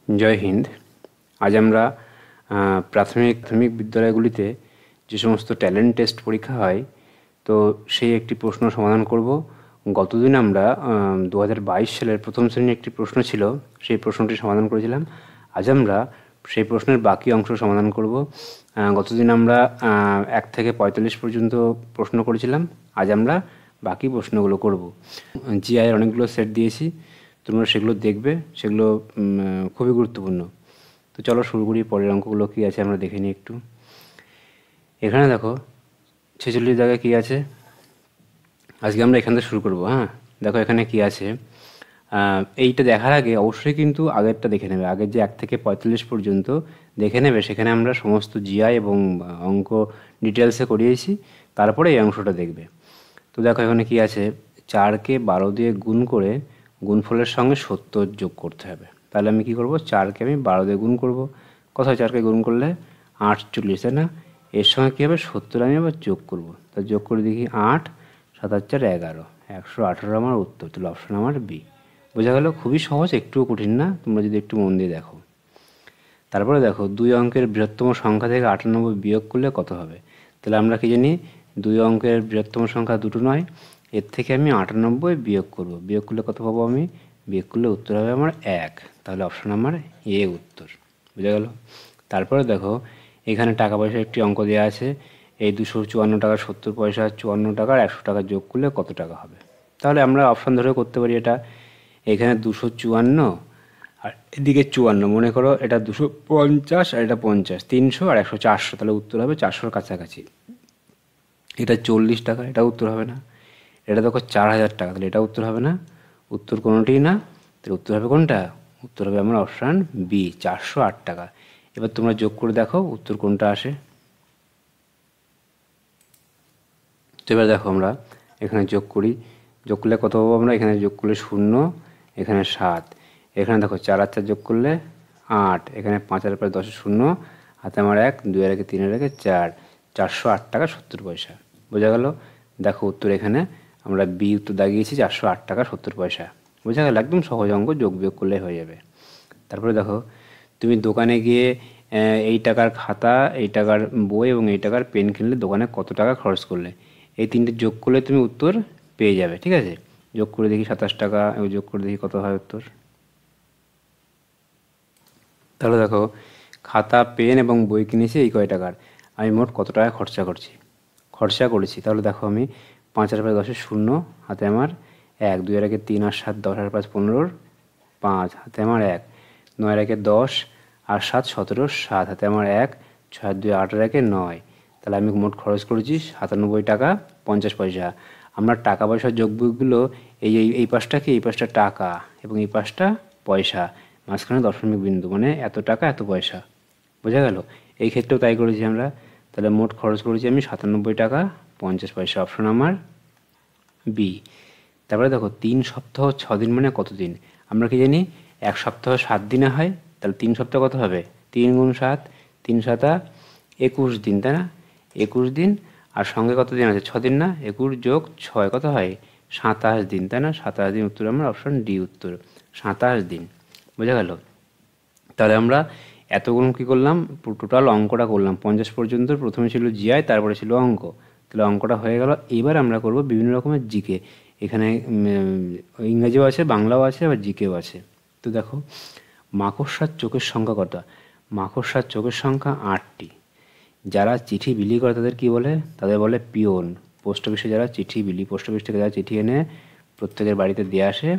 জয় হিন্দ। আজ আমরা প্রাথমিক বিদ্যালয়গুলিতে যে সমস্ত ট্যালেন্ট টেস্ট পরীক্ষা হয়, তো সেই একটি প্রশ্ন সমাধান করব। গতদিন আমরা 2022 সালের প্রথম শ্রেণীর একটি প্রশ্ন ছিল, সেই প্রশ্নটি সমাধান করেছিলাম। আজ আমরা সেই প্রশ্নের বাকি অংশ সমাধান করব। গতদিন আমরা 1 থেকে 45 পর্যন্ত প্রশ্ন করেছিলাম, আজ আমরা বাকি প্রশ্নগুলো করব। জিআইয়ের অনেকগুলো সেট দিয়েছি, তোমরা সেগুলো দেখবে, সেগুলো খুবই গুরুত্বপূর্ণ। তো চলো শুরু করি। পরের অঙ্কগুলো কী আছে আমরা দেখে নিই একটু। এখানে দেখো 46 জায়গায় কী আছে, আজকে আমরা এখান থেকে শুরু করব। হ্যাঁ, দেখো এখানে কি আছে। এইটা দেখার আগে অবশ্যই কিন্তু আগেরটা দেখে নেবে। আগের যে 1 থেকে 45 পর্যন্ত দেখে নেবে, সেখানে আমরা সমস্ত জিআই এবং অঙ্ক ডিটেলসে করিয়েছি, তারপরে এই অংশটা দেখবে। তো দেখো এখানে কি আছে, 4কে 12 দিয়ে গুণ করে গুণফলের সঙ্গে 70 যোগ করতে হবে। তাহলে আমি কি করব, 4কে আমি 12 দিয়ে গুণ করব। কোথায় 4কে গুণ করলে 48, তাই না? এর সঙ্গে কী হবে, 70 আমি আবার যোগ করব। তা যোগ করে দেখি 8 7 আর 4 11, 118 আমার উত্তর। তাহলে অপশন আমার বি। বোঝা গেল? খুবই সহজ, একটুও কঠিন না, তোমরা যদি একটু মন দিয়ে দেখো। তারপরে দেখো 2 অঙ্কের বৃহত্তম সংখ্যা থেকে 98 বিয়োগ করলে কত হবে। তাহলে আমরা কি জানি, 2 অঙ্কের বৃহত্তম সংখ্যা দুটো নয়, এর থেকে আমি 98 বিয়োগ করব। বিয়োগ করলে কত পাবো আমি? বিয়োগ করলে উত্তর হবে আমার 1। তাহলে অপশন আমার এ উত্তর। বোঝা গেল? তারপরে দেখো এখানে টাকা পয়সার একটি অঙ্ক দেওয়া আছে। এই 254 টাকা 70 পয়সা, 54 টাকার 100 টাকা যোগ করলে কত টাকা হবে। তাহলে আমরা অপশান ধরে করতে পারি এটা। এখানে 254 আর এদিকে 54, মনে করো এটা 250 আর এটা 50, 300 আর 100 400, তাহলে উত্তর হবে 400-র কাছাকাছি। এটা 40 টাকা, এটা উত্তর হবে না। এটা দেখো 4000 টাকা, তাহলে এটা উত্তর হবে না। উত্তর কোনোটিই না, তাহলে উত্তর হবে কোনটা? উত্তর হবে আমার অপশান বি, 408 টাকা। এবার তোমরা যোগ করে দেখো উত্তর কোনটা আসে। তো এবার দেখো আমরা এখানে যোগ করি। যোগ করলে কত পাবো আমরা? এখানে যোগ করলে 0, এখানে 7, এখানে দেখো 4 আর 4 যোগ করলে 8, এখানে 5 আর 5 10 0, হাতে আমার 1, 2 আর 1 3 আর 1 4, 408 টাকা 70 পয়সা। বোঝা গেল? দেখো উত্তর এখানে আমরা বি উত্তর দাগিয়েছি, 408 টাকা 70 পয়সা। বোঝা গেল? একদম সহজ অঙ্ক, যোগ বিয়োগ করলে হয়ে যাবে। তারপরে দেখো তুমি দোকানে গিয়ে এই টাকার খাতা, এই টাকার বই এবং এই টাকার পেন কিনলে দোকানে কত টাকা খরচ করলে। এই তিনটে যোগ করলে তুমি উত্তর পেয়ে যাবে। ঠিক আছে, যোগ করে দেখি 27 টাকা, এবং যোগ করে দেখি কত হয় উত্তর। তাহলে দেখো খাতা, পেন এবং বই কিনেছি এই কয় টাকার, আমি মোট কত টাকা খরচা করেছি। তাহলে দেখো আমি 5 আর 5 10 0, হাতে আমার 1, 2 আর 1 3 আর 7 10 আর 5 15, 5, হাতে আমার 1, 9 আর 1 10 আর 7 17, 7, হাতে আমার 1, 6 আর 2 8 আর 1 9। তাহলে আমি মোট খরচ করেছি 97 টাকা 50 পয়সা। আমরা টাকা পয়সার যোগবিয়োগগুলো এই পাশটা কি, এই পাশটা টাকা এবং এই পাশটা পয়সা, মাঝখানে দশমিক বিন্দু, মানে এত টাকা এত পয়সা। বোঝা গেল? এই ক্ষেত্রেও তাই করেছি আমরা। তাহলে মোট খরচ করেছি আমি 97 টাকা 50 পয়সা। অপশন আমার বি। তারপরে দেখো 3 সপ্তাহ 6 দিন মানে কত দিন। আমরা কি জানি, 1 সপ্তাহ 7 দিনে হয়। তাহলে 3 সপ্তাহ কত হবে? 3 গুণ 7, 3 7 21 দিন, তাই না? 21 দিন, আর সঙ্গে কত দিন আছে? 6 দিন না? 21 যোগ 6 কত হয়? 27 দিন, তাই না? 27 দিন উত্তর আমার অপশন ডি উত্তর, 27 দিন। বোঝা গেল? তাহলে আমরা এতগুলো কী করলাম, টোটাল অঙ্কটা করলাম 50 পর্যন্ত। প্রথমে ছিল জিআই, তারপরে ছিল অঙ্ক। তাহলে অঙ্কটা হয়ে গেল। এবার আমরা করব বিভিন্ন রকমের জিকে। এখানে ইংরেজিও আছে, বাংলাও আছে, আবার জিকেও আছে। তো দেখো মাকড়সার চোখের সংখ্যা কত? মাকড়সার চোখের সংখ্যা 8টি। যারা চিঠি বিলি করে তাদের কি বলে? তাদের বলে পিওন। পোস্ট অফিসে যারা চিঠি বিলি, পোস্ট অফিস থেকে যারা চিঠি এনে প্রত্যেকের বাড়িতে দিয়ে আসে,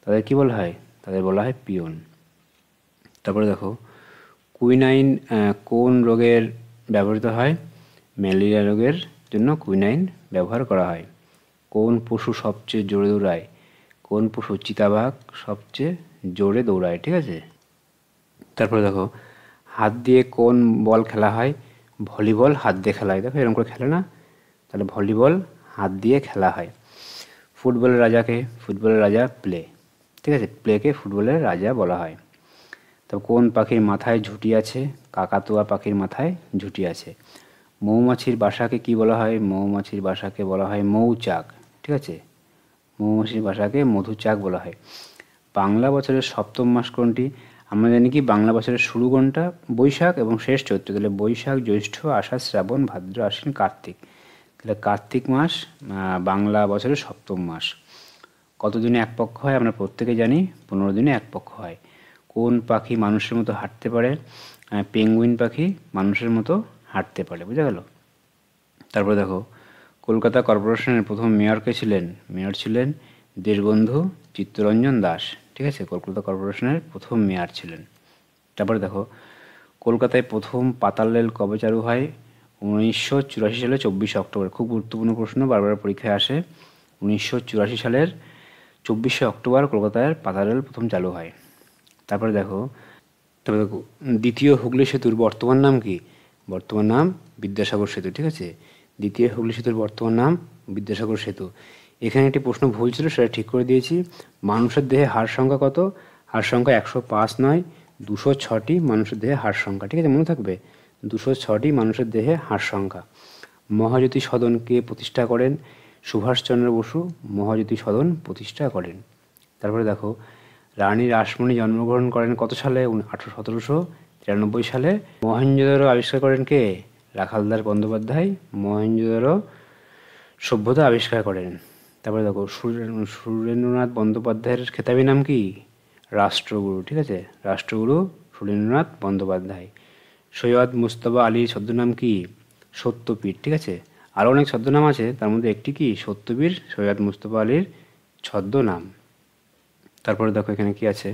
তাদের কি বলা হয়? তাদের বলা হয় পিওন। তারপরে দেখো কুইনাইন কোন রোগের ব্যবহৃত হয়? ম্যালেরিয়া রোগের জন্য কুইনাইন ব্যবহার করা হয়। কোন পশু সবচেয়ে জোরে দৌড়ায়? কোন পশু? চিতাবাঘ সবচেয়ে জোরে দৌড়ায়। ঠিক আছে, তারপরে দেখো হাত দিয়ে কোন বল খেলা হয়? ভলিবল হাত দিয়ে খেলা হয়। দেখো এরকম করে খেলে না, তাহলে ভলিবল হাত দিয়ে খেলা হয়। ফুটবলের রাজাকে? ফুটবলের রাজা প্লে। ঠিক আছে, প্লেকে ফুটবলের রাজা বলা হয়। তো কোন পাখির মাথায় ঝুঁটি আছে? কাকাতুয়া পাখির মাথায় ঝুঁটি আছে। মৌমাছির বাসাকে কি বলা হয়? মৌমাছির বাসাকে বলা হয় মৌচাক। ঠিক আছে, মৌমাছির বাসাকে মধুচাক বলা হয়। বাংলা বছরের সপ্তম মাস কোনটি? আমরা জানি কি বাংলা বছরের শুরু কোনটা? বৈশাখ এবং শেষ চৈত্র। তাহলে বৈশাখ, জ্যৈষ্ঠ, আষাঢ়, শ্রাবণ, ভাদ্র, আশ্বিন, কার্তিক। তাহলে কার্তিক মাস বাংলা বছরের 7ম মাস। কত দিনে এক পক্ষ হয়? আমরা প্রত্যেকে জানি 15 দিনে এক পক্ষ হয়। কোন পাখি মানুষের মতো হাঁটতে পারে? পেঙ্গুইন পাখি মানুষের মতো হাঁটতে পারে। বুঝা গেল? তারপরে দেখো, কলকাতা কর্পোরেশনের প্রথম মেয়র কে ছিলেন? মেয়র ছিলেন দেশবন্ধু চিত্তরঞ্জন দাস। ঠিক আছে, কলকাতা কর্পোরেশনের প্রথম মেয়র ছিলেন। তারপরে দেখো, কলকাতায় প্রথম পাতাল রেল কবে চালু হয়? 1984 সালে 24 অক্টোবর। খুব গুরুত্বপূর্ণ প্রশ্ন, বারবার পরীক্ষায় আসে। 1984 সালের 24 অক্টোবর কলকাতায় পাতাল রেল প্রথম চালু হয়। তারপরে দেখো, দ্বিতীয় হুগলি সেতুর বর্তমান নাম কি? বর্তমান নাম বিদ্যাসাগর সেতু। ঠিক আছে, দ্বিতীয় হুগলি সেতুর বর্তমান নাম বিদ্যাসাগর সেতু। এখানে একটি প্রশ্ন ভুল ছিল, সেটা ঠিক করে দিয়েছি। মানুষের দেহে হাড় সংখ্যা কত? হাড় সংখ্যা 105 নয়, 206টি মানুষের দেহে হাড় সংখ্যা। ঠিক আছে, মনে থাকবে, 206টি মানুষের দেহে হাড় সংখ্যা। মহাজ্যোতি সদন কে প্রতিষ্ঠা করেন? সুভাষচন্দ্র বসু মহাজ্যোতি সদন প্রতিষ্ঠা করেন। তারপরে দেখো, রানী রাসমণি জন্মগ্রহণ করেন কত সালে? 1793 সালে। মহেঞ্জোদারো আবিষ্কার করেন কে? রাখালদাস বন্দ্যোপাধ্যায় মহেঞ্জোদারো সভ্যতা আবিষ্কার করেন। তারপরে দেখো, সুরেন্দ্রনাথ বন্দ্যোপাধ্যায়ের খেতাবি নাম কি? রাষ্ট্রগুরু। ঠিক আছে, রাষ্ট্রগুরু সুরেন্দ্রনাথ বন্দ্যোপাধ্যায়। সৈয়দ মুজতবা আলীর ছদ্মনাম কি? সত্যপীর। ঠিক আছে, আরও অনেক ছদ্মনাম আছে, তার মধ্যে একটি কি? সত্যপীর সৈয়দ মুজতবা আলীর ছদ্মনাম। তারপরে দেখো এখানে কি আছে,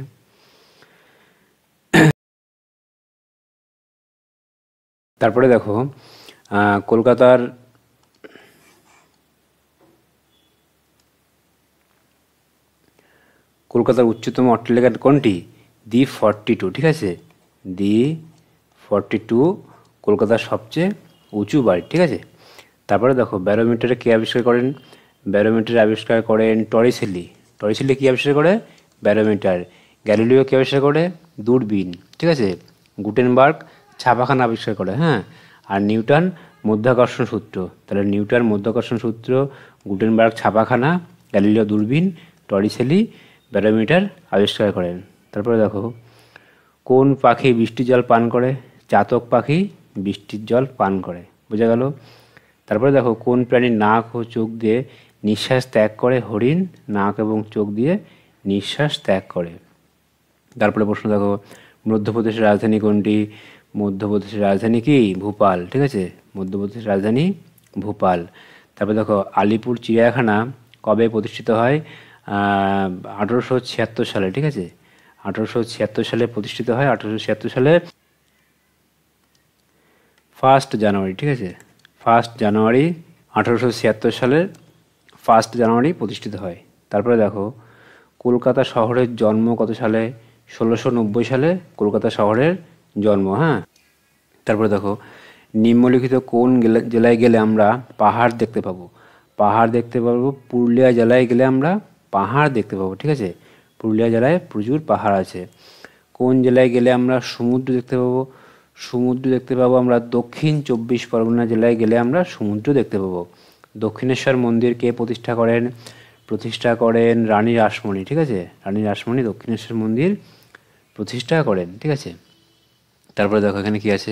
তারপরে দেখো কলকাতার উচ্চতম অট্টালিকা কোনটি? দি 42। ঠিক আছে, দি 42 কলকাতার সবচেয়ে উঁচু বাড়ি। ঠিক আছে, তারপরে দেখো, ব্যারোমিটারে কে আবিষ্কার করেন? ব্যারোমিটার আবিষ্কার করেন টরিসেলি। টরিসেলি কী আবিষ্কার করে? ব্যারোমিটার। গ্যালিলিও কে আবিষ্কার করে? দূরবীন। ঠিক আছে, গুটেনবার্গ ছাপাখানা আবিষ্কার করে। হ্যাঁ, আর নিউটন মধ্যাকর্ষণ সূত্র। তাহলে নিউটন মধ্যাকর্ষণ সূত্র, গুটেনবার্গ ছাপাখানা, গ্যালিলিও দূরবীন, টরিসেলি ব্যারোমিটার আবিষ্কার করেন। তারপরে দেখো, কোন পাখি বৃষ্টির জল পান করে? চাতক পাখি বৃষ্টির জল পান করে। বোঝা গেল? তারপরে দেখো, কোন প্রাণীর নাক ও চোখ দিয়ে নিঃশ্বাস ত্যাগ করে? হরিণ নাক এবং চোখ দিয়ে নিঃশ্বাস ত্যাগ করে। তারপরে প্রশ্ন দেখো, মধ্যপ্রদেশের রাজধানী কোনটি? মধ্যপ্রদেশের রাজধানী কি? ভোপাল। ঠিক আছে, মধ্যপ্রদেশের রাজধানী ভোপাল। তারপরে দেখো, আলিপুর চিড়িয়াখানা কবে প্রতিষ্ঠিত হয়? 1876 সালে। ঠিক আছে, 1876 সালে প্রতিষ্ঠিত হয়। 1876 সালে 1 জানুয়ারি। ঠিক আছে, 1 জানুয়ারি 1876 সালের 1 জানুয়ারি প্রতিষ্ঠিত হয়। তারপরে দেখো, কলকাতা শহরের জন্ম কত সালে? 1690 সালে কলকাতা শহরের জন্ম। হ্যাঁ, তারপরে দেখো, নিম্নলিখিত কোন জেলায় গেলে আমরা পাহাড় দেখতে পাবো? পাহাড় দেখতে পাবো পুরুলিয়া জেলায় গেলে আমরা পাহাড় দেখতে পাবো। ঠিক আছে, পুরুলিয়া জেলায় প্রচুর পাহাড় আছে। কোন জেলায় গেলে আমরা সমুদ্র দেখতে পাবো? সমুদ্র দেখতে পাবো আমরা দক্ষিণ 24 পরগনা জেলায় গেলে আমরা সমুদ্র দেখতে পাবো। দক্ষিণেশ্বর মন্দির কে প্রতিষ্ঠা করেন? প্রতিষ্ঠা করেন রানী রাসমণি। ঠিক আছে, রানী রাসমণি দক্ষিণেশ্বর মন্দির প্রতিষ্ঠা করেন। ঠিক আছে, তারপরে দেখো এখানে কি আছে,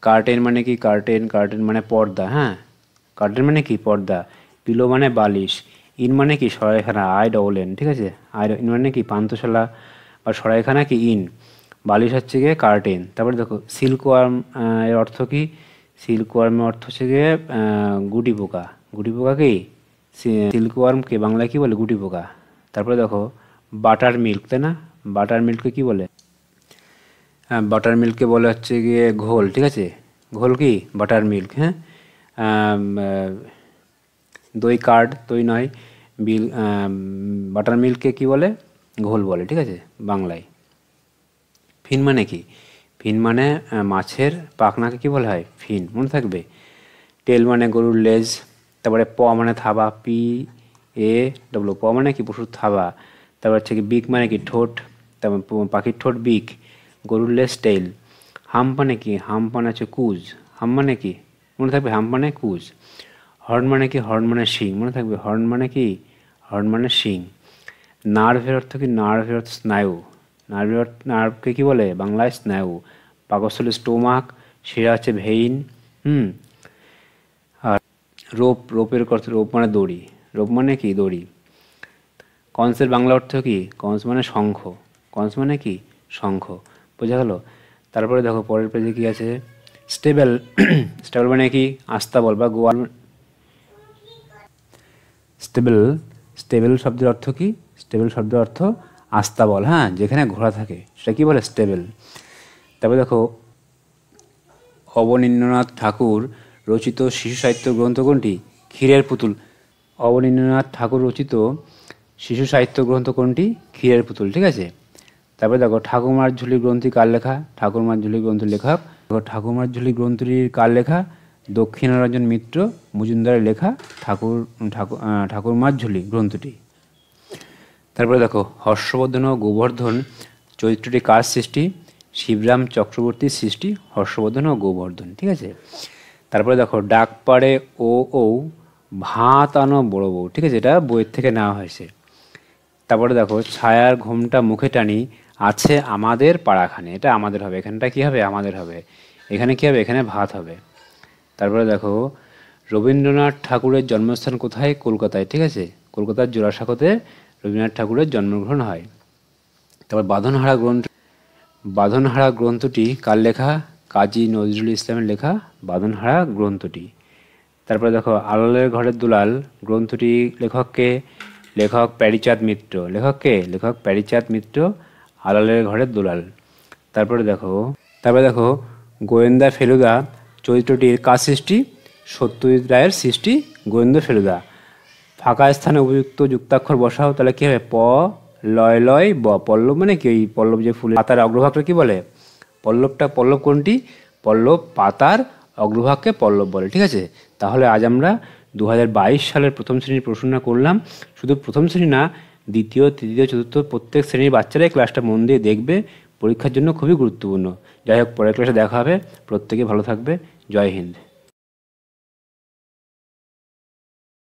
কার্টেন মানে কি? কার্টেন মানে পর্দা। হ্যাঁ, কার্টেন মানে কি? পর্দা। পিলো মানে বালিশ। ইন মানে কি? সরাইখানা, INN। ঠিক আছে, ইন মানে কি? পান্থশালা বা সরাইখানা কি? ইন। বালিশ হচ্ছে গিয়ে কার্টেন। তারপরে দেখো, সিল্কওয়ার্ম এর অর্থ কি? সিল্কওয়ার্মের অর্থ হচ্ছে গিয়ে গুটি পোকা। গুটি পোকা কি? সিল্কওয়ার্মকে বাংলায় কি বলে? গুটি পোকা। তারপরে দেখো, বাটার মিল্ক, তাই না? বাটার মিল্ককে কি বলে? বাটার মিল্ককে বলে হচ্ছে গিয়ে ঘোল। ঠিক আছে, ঘোল কি? Butter milk. হ্যাঁ, দই কার্ড, দই নয়, বাটার মিল্ককে কি বলে? ঘোল বলে। ঠিক আছে, বাংলায়। ফিন মানে কি? ফিন মানে মাছের পাখনাকে কি বলা হয়? ফিন। মনে থাকবে। টেল মানে গরুর লেজ। তারপরে প মানে থাবা, PAW। প মানে কি? পশুর থাবা। তারপর হচ্ছে কি বিক মানে কি? ঠোঁট। তারপর পাখির ঠোঁট বিক, গরুর লেজ টেইল। হাম মানে কি? হাম মানে হচ্ছে কুজ। হাম মানে কি? মনে থাকবে, হাম মানে কুজ। হর্ন মানে কি? হর্ন মানে শিং। মনে থাকবে, হর্ন মানে কি? হর্ন মানে শিং। নার্ভের অর্থ কি? নার্ভের অর্থ স্নায়ু। নার্ভকে কি বলে বাংলায় স্নায়ু। পাকস্থলী স্টোমাক, শিরা হচ্ছে ভেইন। আর রোপের রোপ মানে দড়ি, রোপ মানে কি দড়ি। কংসের বাংলা অর্থ কি? কংস মানে শঙ্খ, কংস মানে কি শঙ্খ, বোঝা গেল। তারপরে দেখো পরের পেজে কি আছে, স্টেবল। স্টেবল মানে কি আস্তাবল বা গোয়াল। স্টেবল শব্দের অর্থ কি? স্টেবল শব্দের অর্থ আস্তাবল, হ্যাঁ, যেখানে ঘোড়া থাকে সেটা কি বলে স্টেবল। তারপরে দেখো অবনীন্দ্রনাথ ঠাকুর রচিত শিশু সাহিত্য গ্রন্থ কোনটি? ক্ষীরের পুতুল। অবনীন্দ্রনাথ ঠাকুর রচিত শিশু সাহিত্য গ্রন্থ কোনটি? ক্ষীরের পুতুল, ঠিক আছে। তারপরে দেখো ঠাকুরমার ঝুলি গ্রন্থি কার লেখা? ঠাকুরমার ঝুলি গ্রন্থের লেখক। ঠাকুরমার ঝুলি গ্রন্থটির কার লেখা? দক্ষিণারঞ্জন মিত্র মজুমদারের লেখা ঠাকুরমার ঝুলি গ্রন্থটি। তারপরে দেখো হর্ষবর্ধন ও গোবর্ধন চরিত্রটি কার সৃষ্টি? শিবরাম চক্রবর্তীর সৃষ্টি হর্ষবর্ধন ও গোবর্ধন, ঠিক আছে। তারপরে দেখো ডাক পাড়ে ও ভাত আনো বড় বউ, ঠিক আছে, এটা বইয়ের থেকে নেওয়া হয়েছে। তারপরে দেখো ছায়ার ঘোমটা মুখে টানি আছে আমাদের পাড়াখানে, এটা আমাদের হবে, এখানটা কি হবে? আমাদের হবে। এখানে কি হবে? এখানে ভাত হবে। তারপরে দেখো রবীন্দ্রনাথ ঠাকুরের জন্মস্থান কোথায়? কলকাতায়, ঠিক আছে, কলকাতার জোড়াসাঁকোতে রবীন্দ্রনাথ ঠাকুরের জন্মগ্রহণ হয়। তারপর বাঁধনহারা গ্রন্থটি কার লেখা? কাজী নজরুল ইসলামের লেখা বাঁধনহারা গ্রন্থটি। তারপরে দেখো আলালের ঘরের দুলাল গ্রন্থটি লেখককে? লেখক প্যারীচাঁদ মিত্র। লেখককে? লেখক প্যারীচাঁদ মিত্র, আলালের ঘরের দুলাল। তারপরে দেখো গোয়েন্দা ফেলুদা চরিত্রটির কার সৃষ্টি? সত্যজিৎ রায়ের সৃষ্টি গোয়েন্দা ফেলুদা। ফাঁকা স্থানে উপযুক্ত যুক্তাক্ষর বসাও, তাহলে কি হবে? প লয় লয় ব। পল্লব মানে কি? ওই পল্লব যে ফুলের পাতার অগ্রভাগটা কি বলে? পল্লব কোনটি? পল্লব পাতার অগ্রভাগকে পল্লব বলে, ঠিক আছে। তাহলে আজ আমরা 2022 সালের প্রথম শ্রেণীর প্রশ্নটা করলাম। শুধু প্রথম শ্রেণী না, দ্বিতীয়, তৃতীয়, চতুর্থ প্রত্যেক শ্রেণীর বাচ্চারাই ক্লাসটা মন দিয়ে দেখবে, পরীক্ষার জন্য খুবই গুরুত্বপূর্ণ। যাই হোক, পরের ক্লাসে দেখা হবে। প্রত্যেকে ভালো থাকবে। জয় হিন্দ।